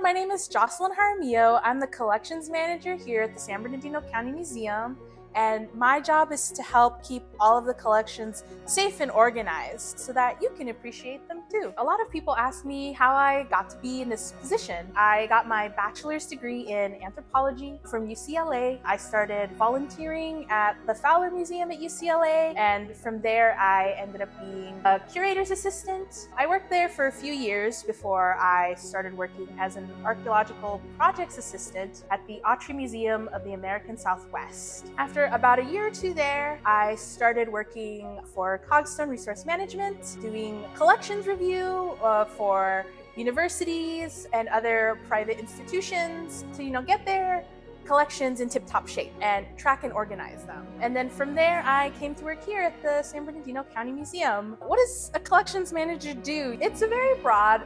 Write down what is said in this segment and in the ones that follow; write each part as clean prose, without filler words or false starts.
my name is Joceline Jaramillo. I'm the collections manager here at the San Bernardino County Museum, and my job is to help keep all of the collections safe and organized so that you can appreciate them too. A lot of people ask me how I got to be in this position. I got my bachelor's degree in anthropology from UCLA. I started volunteering at the Fowler Museum at UCLA, and from there I ended up being a curator's assistant. I worked there for a few years before I started working as an archaeological projects assistant at the Autry Museum of the American Southwest. After about a year or two there, I started working for Cogstone Resource Management, doing collections review for universities and other private institutions to, get their collections in tip-top shape and track and organize them. And then from there, I came to work here at the San Bernardino County Museum. What does a collections manager do? It's a very broad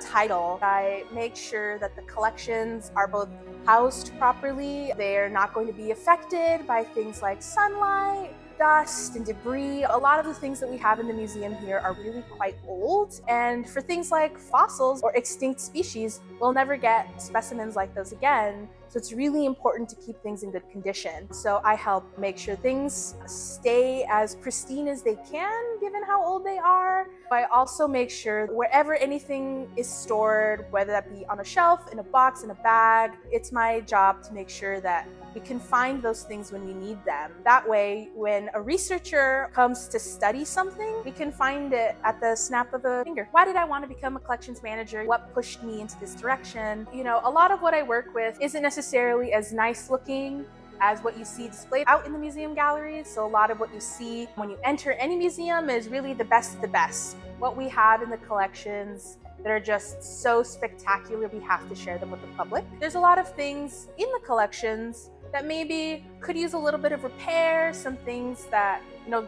title. I make sure that the collections are both housed properly. They're not going to be affected by things like sunlight, dust, and debris. A lot of the things that we have in the museum here are really quite old, and for things like fossils or extinct species, we'll never get specimens like those again. So it's really important to keep things in good condition. So I help make sure things stay as pristine as they can, given how old they are. I also make sure wherever anything is stored, whether that be on a shelf, in a box, in a bag, it's my job to make sure that we can find those things when we need them. That way, when a researcher comes to study something, we can find it at the snap of a finger. Why did I want to become a collections manager? What pushed me into this direction? A lot of what I work with isn't necessarily as nice looking as what you see displayed out in the museum galleries. So a lot of what you see when you enter any museum is really the best of the best. What we have in the collections that are just so spectacular, we have to share them with the public. There's a lot of things in the collections that maybe could use a little bit of repair, some things that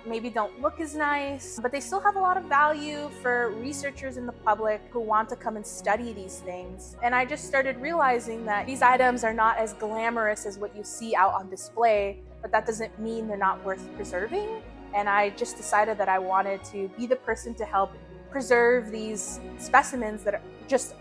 maybe don't look as nice, but they still have a lot of value for researchers and the public who want to come and study these things. And I just started realizing that these items are not as glamorous as what you see out on display, but that doesn't mean they're not worth preserving. And I just decided that I wanted to be the person to help preserve these specimens that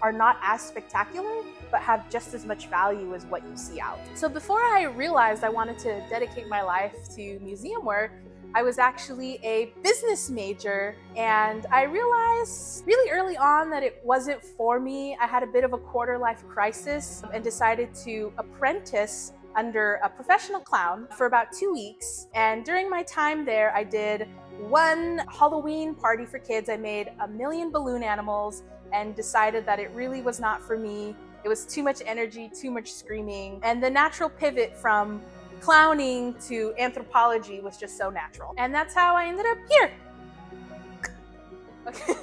are not as spectacular, but have just as much value as what you see out. So before I realized I wanted to dedicate my life to museum work, I was actually a business major, and I realized really early on that it wasn't for me. I had a bit of a quarter-life crisis and decided to apprentice under a professional clown for about 2 weeks. And during my time there, I did one Halloween party for kids. I made 1 million balloon animals and decided that it really was not for me. It was too much energy, too much screaming, and the natural pivot from clowning to anthropology was just so natural. And that's how I ended up here. Okay.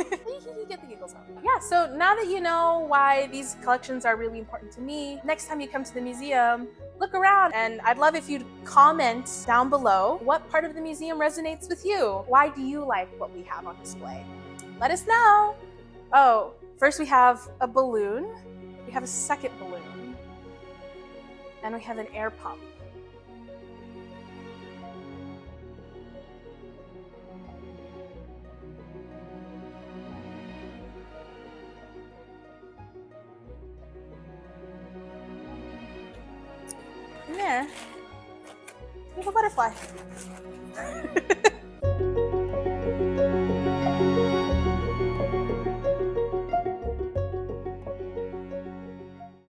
You get the giggles out. Yeah, so now that you know why these collections are really important to me, next time you come to the museum, look around, and I'd love if you'd comment down below what part of the museum resonates with you. Why do you like what we have on display? Let us know. Oh, first we have a balloon, we have a second balloon, and we have an air pump. And there, we have a butterfly.